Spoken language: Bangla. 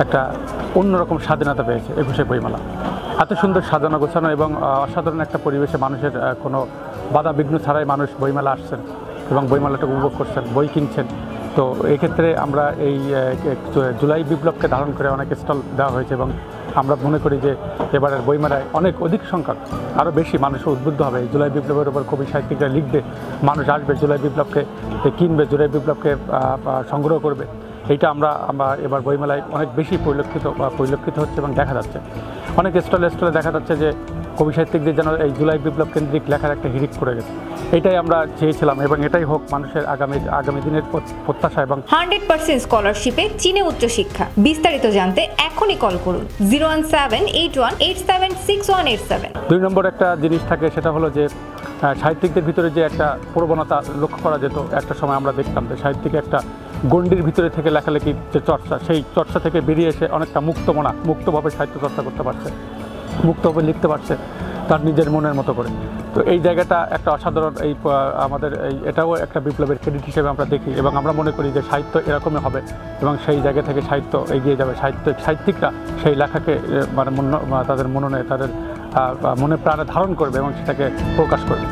একটা অন্যরকম স্বাধীনতা পেয়েছে ২১শে বইমেলা। এত সুন্দর সাজানো গোছানো এবং অসাধারণ একটা পরিবেশে মানুষের কোনো বাধা বিঘ্ন ছাড়াই মানুষ বইমেলা আসছেন এবং বইমেলাটাকে উপভোগ করছেন, বই কিনছেন। তো এক্ষেত্রে আমরা এই জুলাই বিপ্লবকে ধারণ করে অনেক স্টল দেওয়া হয়েছে এবং আমরা মনে করি যে এবারের বইমেলায় অধিক সংখ্যক আরও বেশি মানুষ উদ্বুদ্ধ হবে। এই জুলাই বিপ্লবের উপর কবি সাহিত্যিকরা লিখবে, মানুষ আসবে, জুলাই বিপ্লবকে কিনবে, জুলাই বিপ্লবকে সংগ্রহ করবে। এইটা আমরা এবার বইমেলায় অনেক বেশি পরিলক্ষিত হচ্ছে এবং দেখা যাচ্ছে। অনেক স্টলে দেখা যাচ্ছে যে কবি সাহিত্যিকদের যেন এই জুলাই বিপ্লব কেন্দ্রিক লেখার একটা হিড়িক পড়ে গেছে। এটাই আমরা চেয়েছিলাম এবং এটাই হোক মানুষের আগামী দিনের প্রত্যাশা। এবং 100% স্কলারশিপে চীনে উচ্চশিক্ষা। বিস্তারিত জানতে এখনই কল করুন 01781876187। 2 নম্বর একটা জিনিস থাকে, সেটা হলো যে সাহিত্যিকদের ভিতরে যে একটা প্রবণতা লক্ষ্য করা যেত। একটা সময় আমরা দেখতাম যে সাহিত্যিক একটা গণ্ডির ভিতরে থেকে লেখালেখির যে চর্চা, সেই চর্চা থেকে বেরিয়ে এসে অনেকটা মুক্তভাবে সাহিত্য চর্চা করতে পারছে, মুক্তভাবে লিখতে পারছে তার নিজের মনের মতো করে। তো এই জায়গাটা একটা অসাধারণ, আমাদের এটাও একটা বিপ্লবের ক্রেডিট হিসেবে আমরা দেখি এবং আমরা মনে করি যে সাহিত্য এরকমই হবে এবং সেই জায়গা থেকে সাহিত্য এগিয়ে যাবে। সাহিত্যিকরা সেই লেখাকে তাদের মনে প্রাণে ধারণ করবে এবং সেটাকে প্রকাশ করবে।